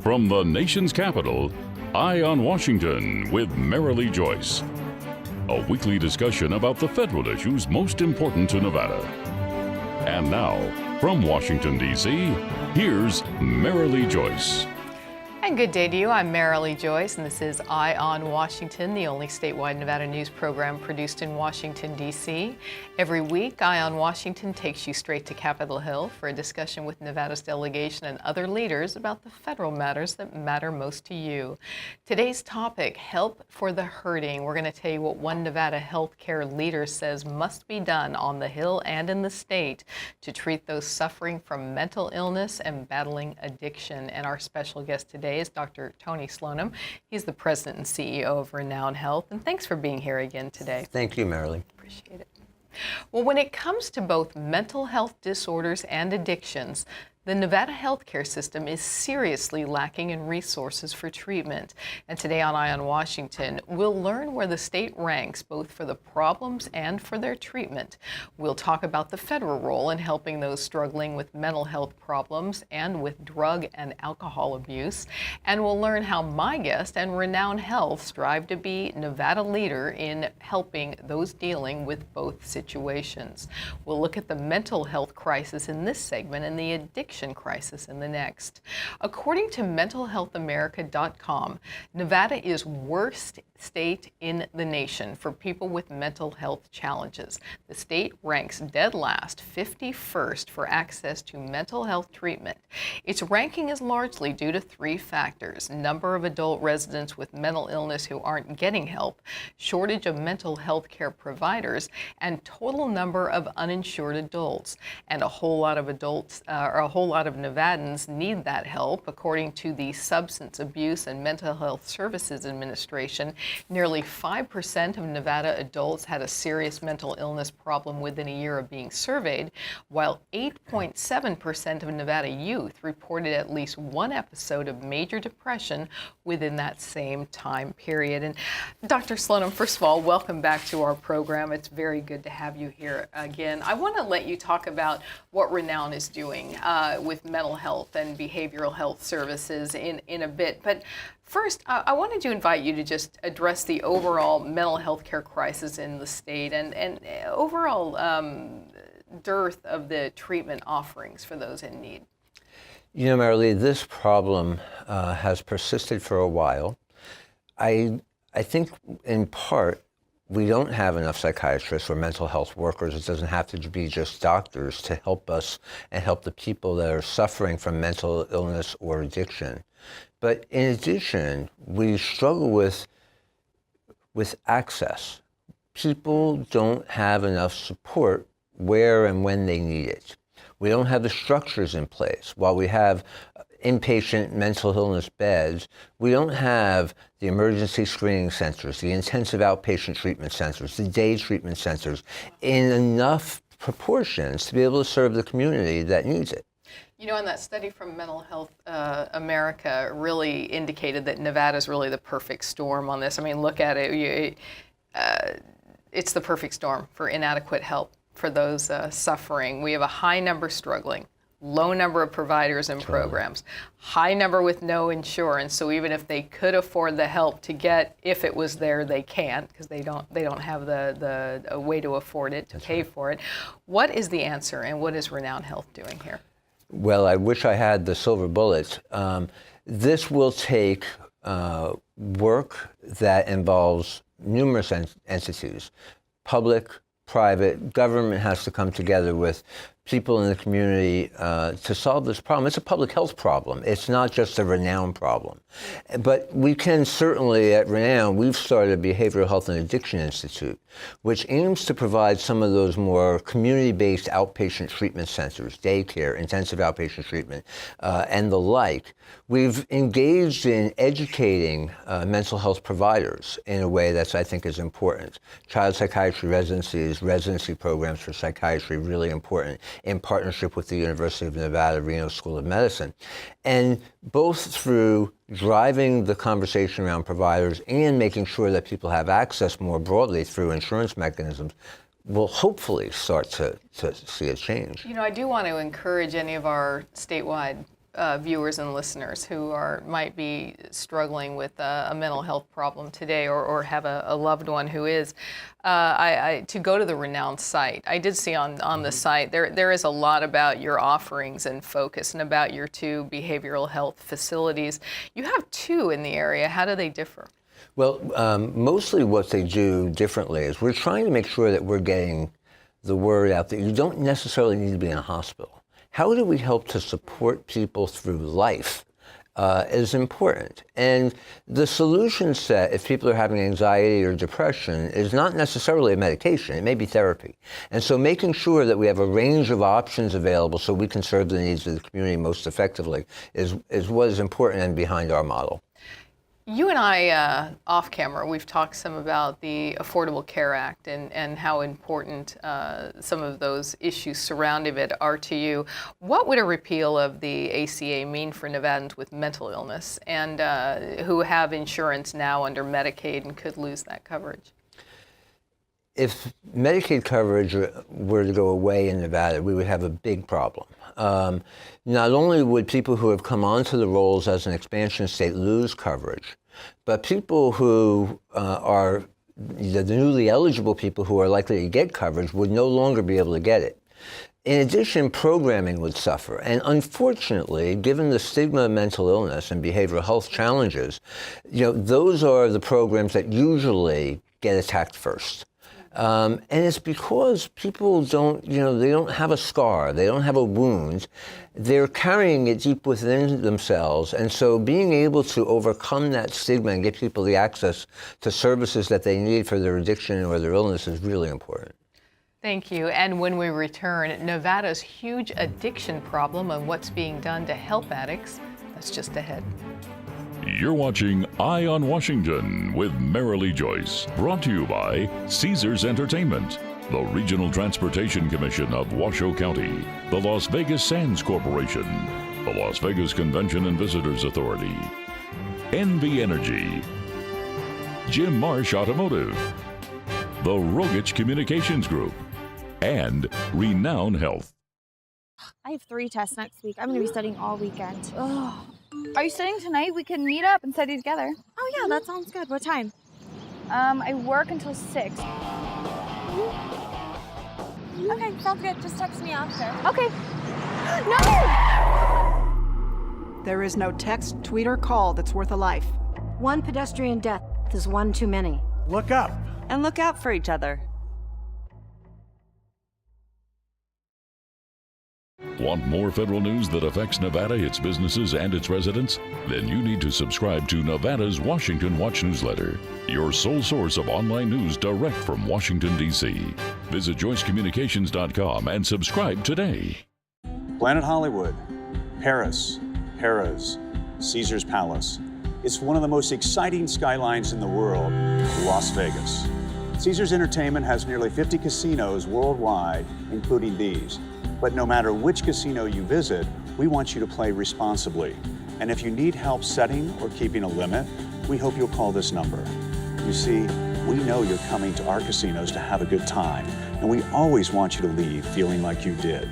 From the nation's capital, Eye on Washington with Marilee Joyce. A weekly discussion about the federal issues most important to Nevada. And now, from Washington, D.C., here's Marilee Joyce. And good day to you. I'm Marilee Joyce, and this is Eye on Washington, the only statewide Nevada news program produced in Washington, D.C. Every week, Eye on Washington takes you straight to Capitol Hill for a discussion with Nevada's delegation and other leaders about the federal matters that matter most to you. Today's topic, help for the hurting. We're going to tell you what one Nevada healthcare leader says must be done on the Hill and in the state to treat those suffering from mental illness and battling addiction. And our special guest today is Dr. Tony Slonim. He's the president and CEO of Renown Health. And thanks for being here again today. Thank you, Marilee. Appreciate it. Well, when it comes to both mental health disorders and addictions, the Nevada healthcare system is seriously lacking in resources for treatment. And today on Eye on Washington, we'll learn where the state ranks both for the problems and for their treatment. We'll talk about the federal role in helping those struggling with mental health problems and with drug and alcohol abuse. And we'll learn how my guest and Renown Health strive to be Nevada leader in helping those dealing with both situations. We'll look at the mental health crisis in this segment and the addiction crisis in the next. According to mentalhealthamerica.com, Nevada is worst state in the nation for people with mental health challenges. The state ranks dead last, 51st, for access to mental health treatment. Its ranking is largely due to three factors: number of adult residents with mental illness who aren't getting help, shortage of mental health care providers, and total number of uninsured adults. And a whole lot of Nevadans need that help. According to the Substance Abuse and Mental Health Services Administration, nearly 5% of Nevada adults had a serious mental illness problem within a year of being surveyed, while 8.7% of Nevada youth reported at least one episode of major depression within that same time period. And Dr. Slonim, first of all, welcome back to our program. It's very good to have you here again. I want to let you talk about what Renown is doing with mental health and behavioral health services in a bit. But first, I wanted to invite you to just address the overall mental health care crisis in the state and overall dearth of the treatment offerings for those in need. You know, Marilee, this problem has persisted for a while. I think in part we don't have enough psychiatrists or mental health workers. It doesn't have to be just doctors to help us and help the people that are suffering from mental illness or addiction. But in addition, we struggle with access. People don't have enough support where and when they need it. We don't have the structures in place. While we have inpatient mental illness beds, we don't have the emergency screening centers, the intensive outpatient treatment centers, the day treatment centers in enough proportions to be able to serve the community that needs it. You know, and that study from Mental Health America really indicated that Nevada is really the perfect storm on this. I mean, look at it. It's the perfect storm for inadequate help for those suffering. We have a high number struggling, low number of providers and programs, high number with no insurance. So even if they could afford the help to get, if it was there, they can't because they don't have the way to afford it, to pay for it. What is the answer, and what is Renown Health doing here? Well, I wish I had the silver bullets. This will take work that involves numerous entities, public, private, government has to come together with people in the community to solve this problem. It's a public health problem. It's not just a Renown problem. But we can certainly, at Renown, we've started a Behavioral Health and Addiction Institute, which aims to provide some of those more community-based outpatient treatment centers, daycare, intensive outpatient treatment, and the like. We've engaged in educating mental health providers in a way that's, I think, is important. Child psychiatry residencies, residency programs for psychiatry, really important, in partnership with the University of Nevada, Reno School of Medicine. And both through driving the conversation around providers and making sure that people have access more broadly through insurance mechanisms, we'll hopefully start to see a change. You know, I do want to encourage any of our statewide viewers and listeners who might be struggling with a mental health problem today, or have a loved one who is, to go to the Renown site. I did see on the site there is a lot about your offerings and focus, and about your 2 behavioral health facilities. You have 2 in the area. How do they differ? Well, mostly what they do differently is we're trying to make sure that we're getting the word out that you don't necessarily need to be in a hospital. How do we help to support people through life is important. And the solution set, if people are having anxiety or depression, is not necessarily a medication. It may be therapy. And so making sure that we have a range of options available so we can serve the needs of the community most effectively is what is important and behind our model. You and I, off camera, we've talked some about the Affordable Care Act and how important some of those issues surrounding it are to you. What would a repeal of the ACA mean for Nevadans with mental illness and who have insurance now under Medicaid and could lose that coverage? If Medicaid coverage were to go away in Nevada, we would have a big problem. Not only would people who have come onto the rolls as an expansion state lose coverage, but people who are the newly eligible people who are likely to get coverage would no longer be able to get it. In addition, programming would suffer. And unfortunately, given the stigma of mental illness and behavioral health challenges, those are the programs that usually get attacked first. And it's because people don't, they don't have a scar, they don't have a wound, they're carrying it deep within themselves. And so being able to overcome that stigma and get people the access to services that they need for their addiction or their illness is really important. Thank you. And when we return, Nevada's huge addiction problem and what's being done to help addicts, that's just ahead. You're watching Eye on Washington with Marilee Joyce, brought to you by Caesars Entertainment, the Regional Transportation Commission of Washoe County, the Las Vegas Sands Corporation, the Las Vegas Convention and Visitors Authority, NV Energy, Jim Marsh Automotive, the Rogich Communications Group, and Renown Health. I have 3 tests next week. I'm going to be studying all weekend. Ugh. Are you studying tonight? We can meet up and study together. Oh yeah, that sounds good. What time? I work until 6. Okay, sounds good. Just text me after. Okay. No! There is no text, tweet, or call that's worth a life. One pedestrian death is one too many. Look up. And look out for each other. Want more federal news that affects Nevada, its businesses, and its residents? Then you need to subscribe to Nevada's Washington Watch newsletter, your sole source of online news direct from Washington, D.C. Visit joycecommunications.com and subscribe today. Planet Hollywood, Paris, Harrah's, Caesar's Palace. It's one of the most exciting skylines in the world, Las Vegas. Caesars Entertainment has nearly 50 casinos worldwide, including these. But no matter which casino you visit, we want you to play responsibly. And if you need help setting or keeping a limit, we hope you'll call this number. You see, we know you're coming to our casinos to have a good time, and we always want you to leave feeling like you did.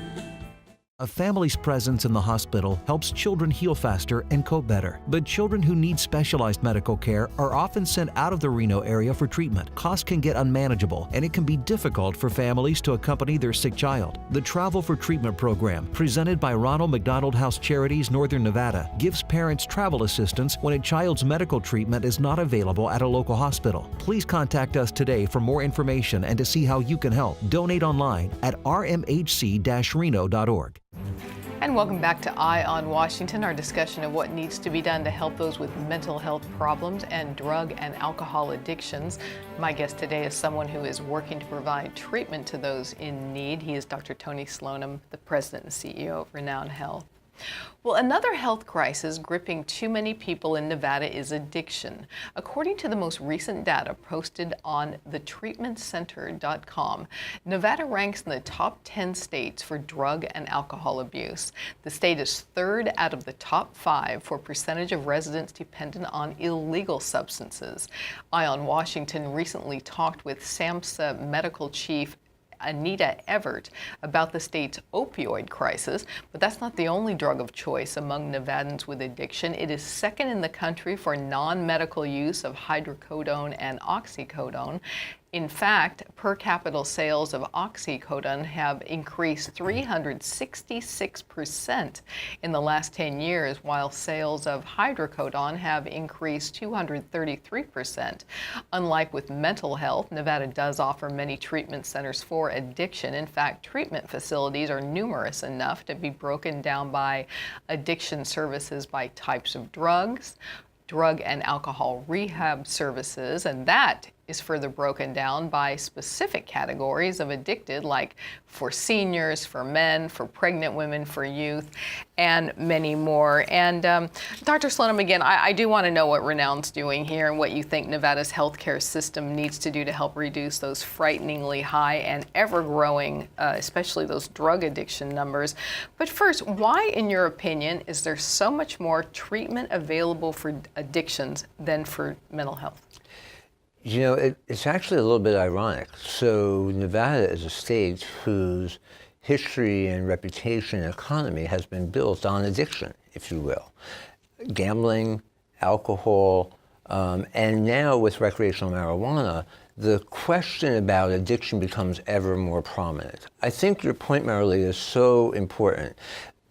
A family's presence in the hospital helps children heal faster and cope better. But children who need specialized medical care are often sent out of the Reno area for treatment. Costs can get unmanageable, and it can be difficult for families to accompany their sick child. The Travel for Treatment program, presented by Ronald McDonald House Charities Northern Nevada, gives parents travel assistance when a child's medical treatment is not available at a local hospital. Please contact us today for more information and to see how you can help. Donate online at rmhc-reno.org. And welcome back to Eye on Washington, our discussion of what needs to be done to help those with mental health problems and drug and alcohol addictions. My guest today is someone who is working to provide treatment to those in need. He is Dr. Tony Slonim, the president and CEO of Renown Health. Well, another health crisis gripping too many people in Nevada is addiction. According to the most recent data posted on thetreatmentcenter.com, Nevada ranks in the top 10 states for drug and alcohol abuse. The state is third out of the top 5 for percentage of residents dependent on illegal substances. Eye on Washington recently talked with SAMHSA medical chief Anita Everett about the state's opioid crisis. But that's not the only drug of choice among Nevadans with addiction. It is second in the country for non-medical use of hydrocodone and oxycodone. In fact, per capita sales of oxycodone have increased 366% in the last 10 years, while sales of hydrocodone have increased 233%. Unlike with mental health, Nevada does offer many treatment centers for addiction. In fact, treatment facilities are numerous enough to be broken down by addiction services by types of drugs, drug and alcohol rehab services, and that is further broken down by specific categories of addicted, like for seniors, for men, for pregnant women, for youth, and many more. And Dr. Slonim, again, I do want to know what Renown's doing here and what you think Nevada's healthcare system needs to do to help reduce those frighteningly high and ever-growing, especially those drug addiction numbers. But first, why, in your opinion, is there so much more treatment available for addictions than for mental health? You know, it's actually a little bit ironic. So Nevada is a state whose history and reputation and economy has been built on addiction, if you will. Gambling, alcohol, and now with recreational marijuana, the question about addiction becomes ever more prominent. I think your point, Marilee, is so important.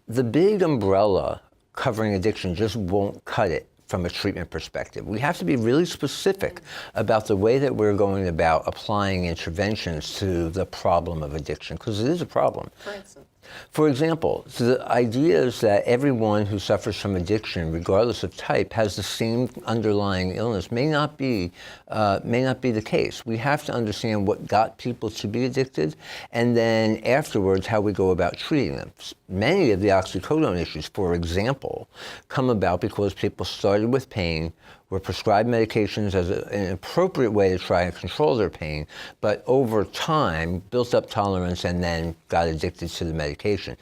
The big umbrella covering addiction just won't cut it from a treatment perspective. We have to be really specific about the way that we're going about applying interventions to the problem of addiction, because it is a problem. For instance? For example, the idea is that everyone who suffers from addiction, regardless of type, has the same underlying illness may not be the case. We have to understand what got people to be addicted, and then afterwards how we go about treating them. Many of the oxycodone issues, for example, come about because people started with pain, were prescribed medications as an appropriate way to try and control their pain, but over time built up tolerance and then got addicted to the medication.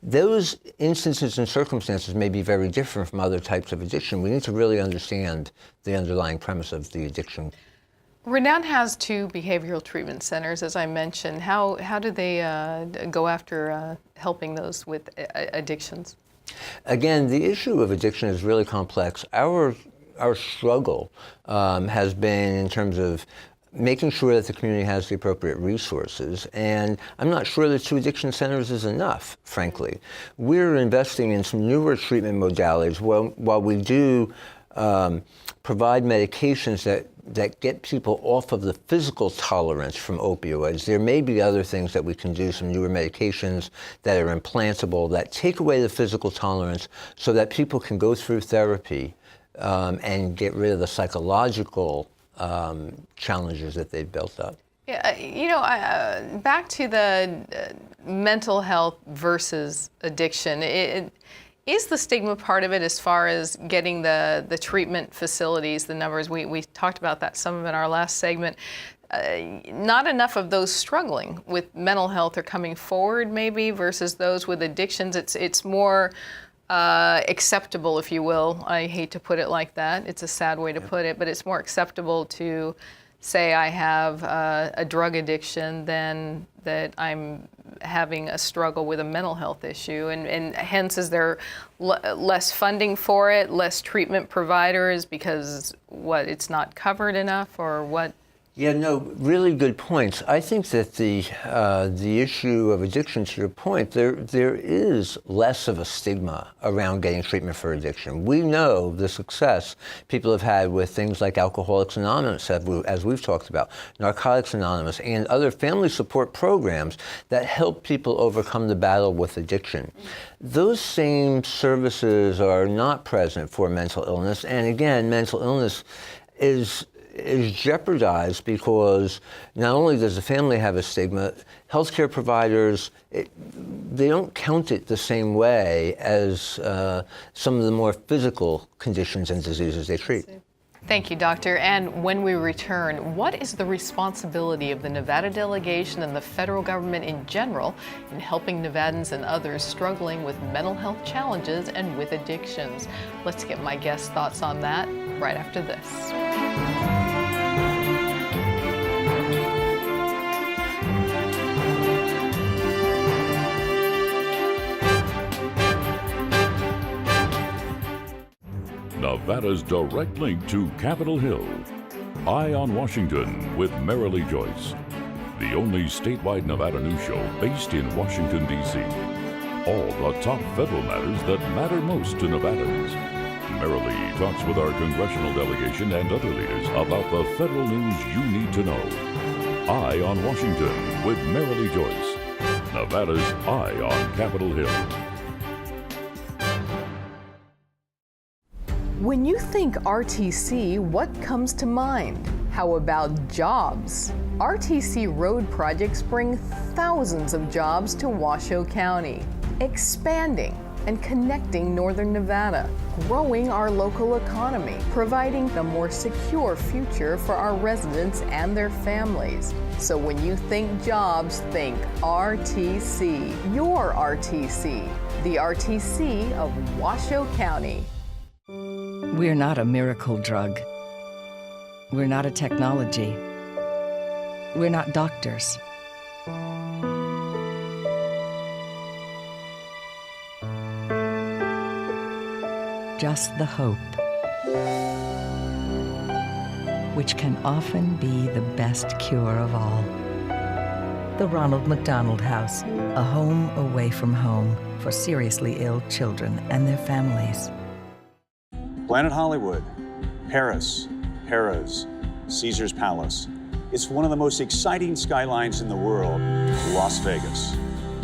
Those instances and circumstances may be very different from other types of addiction. We need to really understand the underlying premise of the addiction. Renown has 2 behavioral treatment centers, as I mentioned. How do they go after helping those with addictions? Again, the issue of addiction is really complex. Our struggle has been in terms of making sure that the community has the appropriate resources, and I'm not sure that 2 addiction centers is enough, frankly. We're investing in some newer treatment modalities. While we do provide medications that get people off of the physical tolerance from opioids, there may be other things that we can do, some newer medications that are implantable that take away the physical tolerance so that people can go through therapy and get rid of the psychological challenges that they've built up. Yeah, you know, back to the mental health versus addiction. Is the stigma part of it as far as getting the treatment facilities, the numbers? We talked about that some in our last segment. Not enough of those struggling with mental health are coming forward, maybe, versus those with addictions. It's more acceptable, if you will. I hate to put it like that. It's a sad way to put it, but it's more acceptable to say I have a drug addiction than that I'm having a struggle with a mental health issue. And hence, is there less funding for it, less treatment providers because it's not covered enough, or what? Yeah, no, really good points. I think that the issue of addiction, to your point, there is less of a stigma around getting treatment for addiction. We know the success people have had with things like Alcoholics Anonymous, as we've talked about, Narcotics Anonymous, and other family support programs that help people overcome the battle with addiction. Those same services are not present for mental illness, and again, mental illness is jeopardized because not only does the family have a stigma, healthcare providers, they don't count it the same way as some of the more physical conditions and diseases they treat. Thank you, Doctor. And when we return, what is the responsibility of the Nevada delegation and the federal government in general in helping Nevadans and others struggling with mental health challenges and with addictions? Let's get my guest's thoughts on that right after this. Nevada's direct link to Capitol Hill. Eye on Washington with Merrilee Joyce, the only statewide Nevada news show based in Washington, D.C. All the top federal matters that matter most to Nevadans. Merrilee talks with our congressional delegation and other leaders about the federal news you need to know. Eye on Washington with Merrilee Joyce, Nevada's Eye on Capitol Hill. When you think RTC, what comes to mind? How about jobs? RTC road projects bring thousands of jobs to Washoe County, expanding and connecting northern Nevada, growing our local economy, providing a more secure future for our residents and their families. So when you think jobs, think RTC. Your RTC, the RTC of Washoe County. We're not a miracle drug. We're not a technology. We're not doctors. Just the hope, which can often be the best cure of all. The Ronald McDonald House, a home away from home for seriously ill children and their families. Planet Hollywood, Paris, Harrah's, Caesar's Palace. It's one of the most exciting skylines in the world, Las Vegas.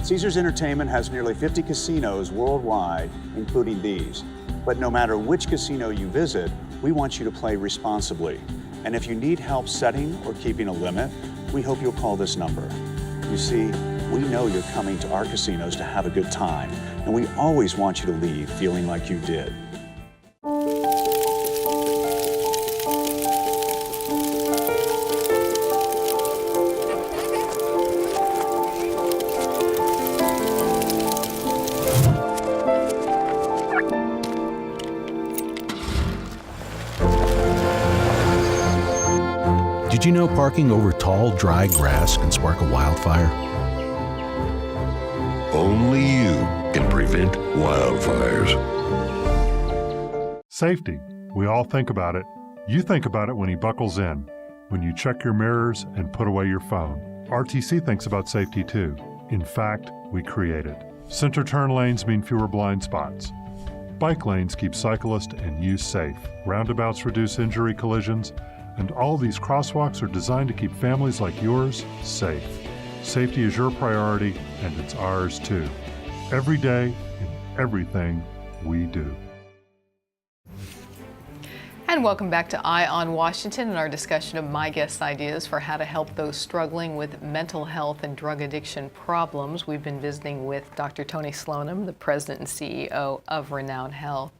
Caesars Entertainment has nearly 50 casinos worldwide, including these. But no matter which casino you visit, we want you to play responsibly. And if you need help setting or keeping a limit, we hope you'll call this number. You see, we know you're coming to our casinos to have a good time, and we always want you to leave feeling like you did. Did you know parking over tall, dry grass can spark a wildfire? Only you can prevent wildfires. Safety. We all think about it. You think about it when he buckles in, when you check your mirrors and put away your phone. RTC thinks about safety too. In fact, we create it. Center turn lanes mean fewer blind spots. Bike lanes keep cyclists and you safe. Roundabouts reduce injury collisions. And all these crosswalks are designed to keep families like yours safe. Safety is your priority, and it's ours too. Every day, in everything we do. And welcome back to Eye on Washington and our discussion of my guest's ideas for how to help those struggling with mental health and drug addiction problems. We've been visiting with Dr. Tony Slonim, the president and CEO of Renown Health.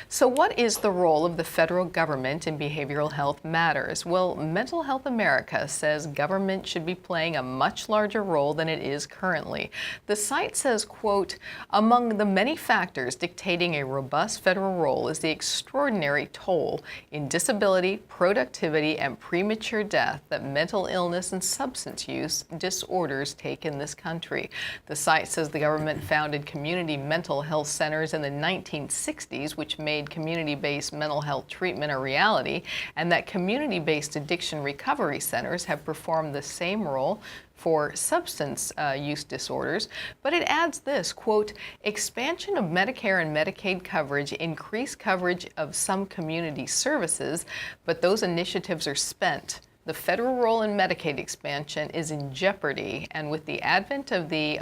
So what is the role of the federal government in behavioral health matters? Well, Mental Health America says government should be playing a much larger role than it is currently. The site says, quote, among the many factors dictating a robust federal role is the extraordinary toll in disability, productivity, and premature death that mental illness and substance use disorders take in this country. The site says the government founded community mental health centers in the 1960s, which made community-based mental health treatment a reality, and that community-based addiction recovery centers have performed the same role for substance use disorders. But it adds this, quote, expansion of Medicare and Medicaid coverage, increased coverage of some community services, but those initiatives are spent. The federal role in Medicaid expansion is in jeopardy, and with the advent of the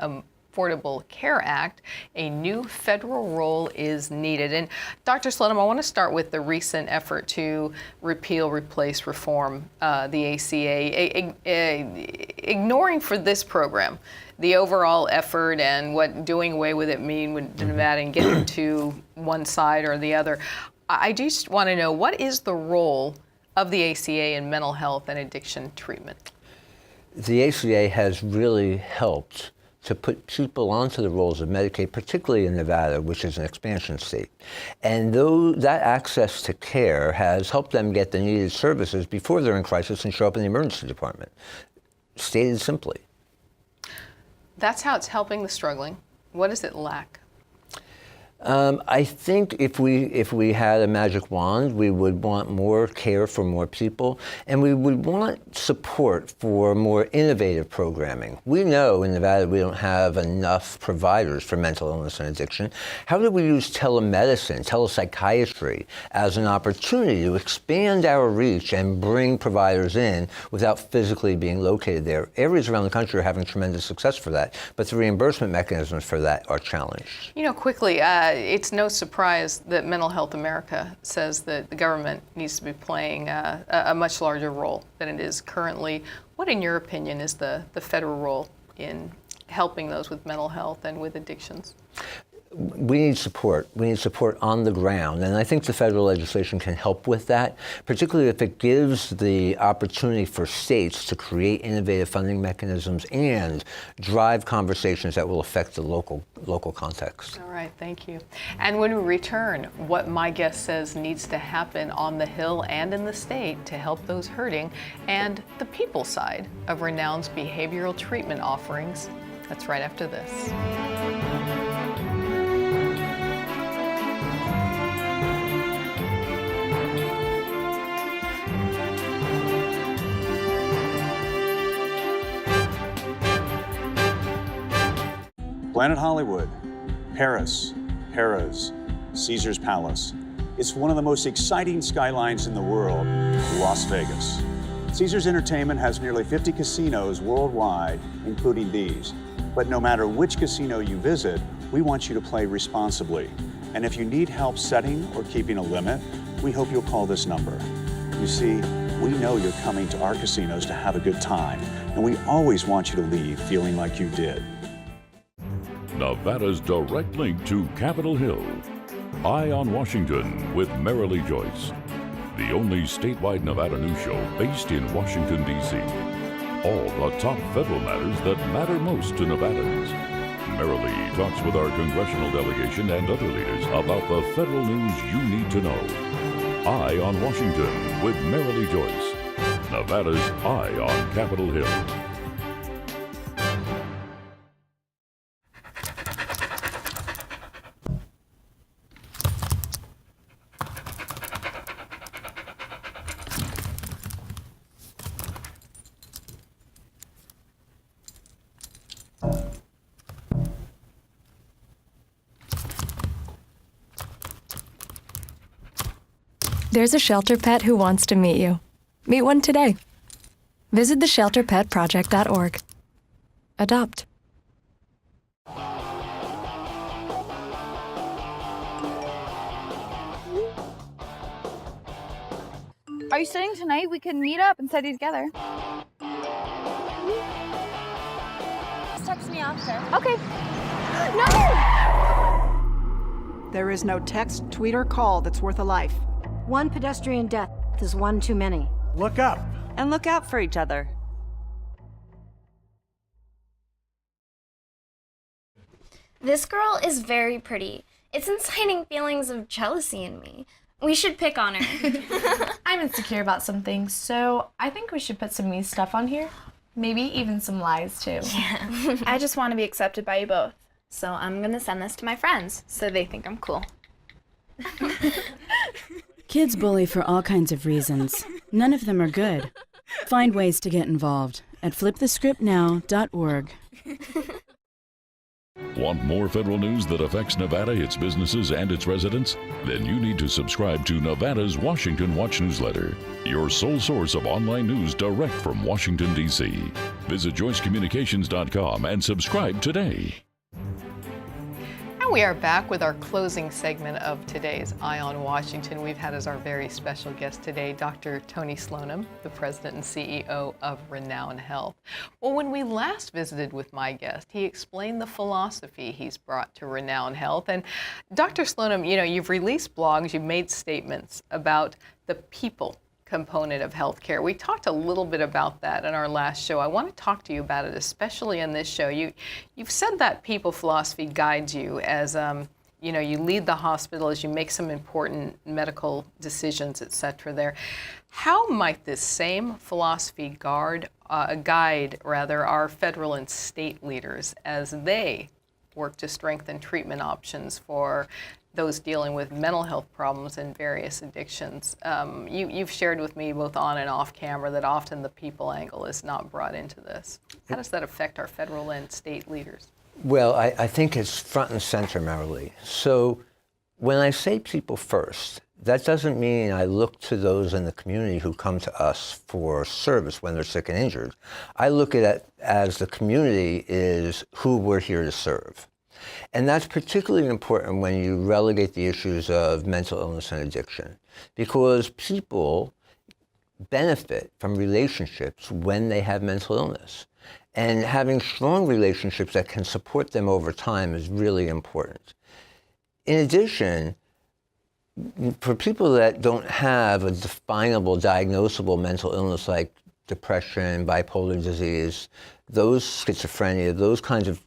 Affordable Care Act, a new federal role is needed. And Dr. Slonim, I want to start with the recent effort to repeal, replace, reform the ACA, ignoring for this program the overall effort and what doing away with it mean with Nevada and getting to one side or the other. I just want to know, what is the role of the ACA in mental health and addiction treatment? The ACA has really helped to put people onto the rolls of Medicaid, particularly in Nevada, which is an expansion state. And though that access to care has helped them get the needed services before they're in crisis and show up in the emergency department, stated simply. That's how it's helping the struggling. What does it lack? I think if we had a magic wand, we would want more care for more people, and we would want support for more innovative programming. We know in Nevada we don't have enough providers for mental illness and addiction. How do we use telemedicine, telepsychiatry as an opportunity to expand our reach and bring providers in without physically being located there? Areas around the country are having tremendous success for that, but the reimbursement mechanisms for that are challenged. You know, quickly, it's no surprise that Mental Health America says that the government needs to be playing a much larger role than it is currently. What, in your opinion, is the federal role in helping those with mental health and with addictions? We need support. We need support on the ground. And I think the federal legislation can help with that, particularly if it gives the opportunity for states to create innovative funding mechanisms and drive conversations that will affect the local context. All right, thank you. And when we return, what my guest says needs to happen on the Hill and in the state to help those hurting, and the people side of Renown's behavioral treatment offerings. That's right after this. Planet Hollywood, Paris, Harrah's, Caesar's Palace. It's one of the most exciting skylines in the world, Las Vegas. Caesars Entertainment has nearly 50 casinos worldwide, including these. But no matter which casino you visit, we want you to play responsibly. And if you need help setting or keeping a limit, we hope you'll call this number. You see, we know you're coming to our casinos to have a good time, and we always want you to leave feeling like you did. Nevada's direct link to Capitol Hill. Eye on Washington with Marilee Joyce. The only statewide Nevada news show based in Washington, D.C. All the top federal matters that matter most to Nevadans. Marilee talks with our congressional delegation and other leaders about the federal news you need to know. Eye on Washington with Marilee Joyce. Nevada's Eye on Capitol Hill. There's a shelter pet who wants to meet you. Meet one today. Visit theshelterpetproject.org. Adopt. Are you studying tonight? We can meet up and study together. Just text me after. Okay. No! There is no text, tweet, or call that's worth a life. One pedestrian death is one too many. Look up. And look out for each other. This girl is very pretty. It's inciting feelings of jealousy in me. We should pick on her. I'm insecure about some things, so I think we should put some me stuff on here. Maybe even some lies, too. Yeah. I just want to be accepted by you both. So I'm going to send this to my friends so they think I'm cool. Kids bully for all kinds of reasons. None of them are good. Find ways to get involved at flipthescriptnow.org. Want more federal news that affects Nevada, its businesses, and its residents? Then you need to subscribe to Nevada's Washington Watch newsletter, your sole source of online news direct from Washington, D.C. Visit joycecommunications.com and subscribe today. And we are back with our closing segment of today's Eye on Washington. We've had as our very special guest today, Dr. Tony Slonim, the president and CEO of Renown Health. Well, when we last visited with my guest, he explained the philosophy he's brought to Renown Health. And Dr. Slonim, you know, you've released blogs, you've made statements about the people component of healthcare. We talked a little bit about that in our last show. I want to talk to you about it, especially in this show. You've said that people philosophy guides you as you know, you lead the hospital as you make some important medical decisions, etc. There, how might this same philosophy guide our federal and state leaders as they work to strengthen treatment options for those dealing with mental health problems and various addictions. You've shared with me both on and off camera that often the people angle is not brought into this. How does that affect our federal and state leaders? Well, I think it's front and center, Marilee. So when I say people first, that doesn't mean I look to those in the community who come to us for service when they're sick and injured. I look at it as the community is who we're here to serve. And that's particularly important when you relegate the issues of mental illness and addiction, because people benefit from relationships when they have mental illness. And having strong relationships that can support them over time is really important. In addition, for people that don't have a definable, diagnosable mental illness like depression, bipolar disease, those schizophrenia, those kinds of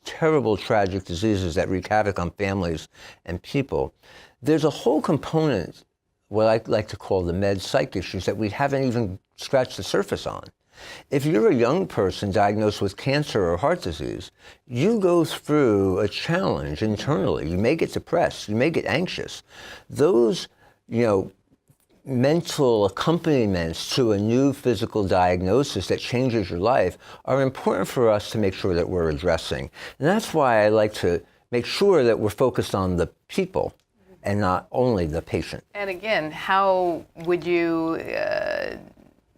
terrible, tragic diseases that wreak havoc on families and people, there's a whole component, what I like to call the med-psych issues, that we haven't even scratched the surface on. If you're a young person diagnosed with cancer or heart disease, you go through a challenge internally. You may get depressed. You may get anxious. Those, mental accompaniments to a new physical diagnosis that changes your life are important for us to make sure that we're addressing. And that's why I like to make sure that we're focused on the people and not only the patient. And again, how would you,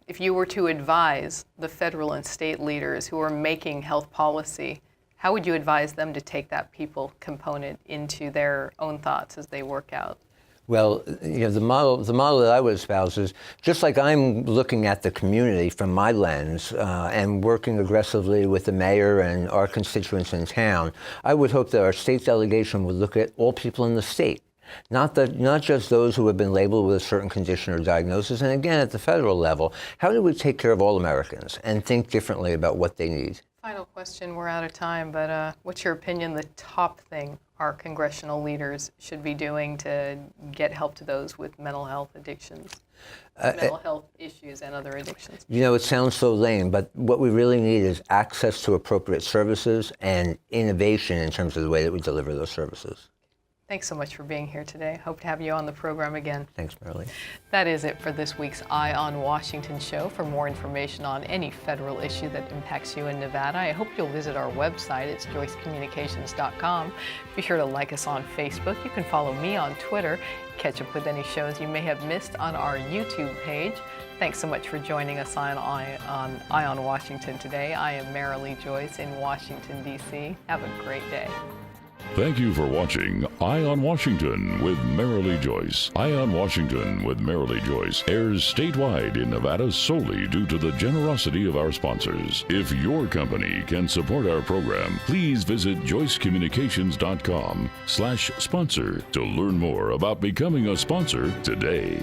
if you were to advise the federal and state leaders who are making health policy, how would you advise them to take that people component into their own thoughts as they work out? Well, the model that I would espouse is just like I'm looking at the community from my lens and working aggressively with the mayor and our constituents in town. I would hope that our state delegation would look at all people in the state, not just those who have been labeled with a certain condition or diagnosis. And again, at the federal level, how do we take care of all Americans and think differently about what they need? Final question, we're out of time, but what's your opinion, the top thing our congressional leaders should be doing to get help to those with mental health addictions, mental health issues and other addictions? It sounds so lame, but what we really need is access to appropriate services and innovation in terms of the way that we deliver those services. Thanks so much for being here today. Hope to have you on the program again. Thanks, Marilee. That is it for this week's Eye on Washington show. For more information on any federal issue that impacts you in Nevada, I hope you'll visit our website. It's joycecommunications.com. Be sure to like us on Facebook. You can follow me on Twitter. Catch up with any shows you may have missed on our YouTube page. Thanks so much for joining us on Eye on Washington today. I am Marilee Joyce in Washington, D.C. Have a great day. Thank you for watching Eye on Washington with Marilee Joyce. Eye on Washington with Marilee Joyce airs statewide in Nevada solely due to the generosity of our sponsors. If your company can support our program, please visit joycecommunications.com/sponsor to learn more about becoming a sponsor today.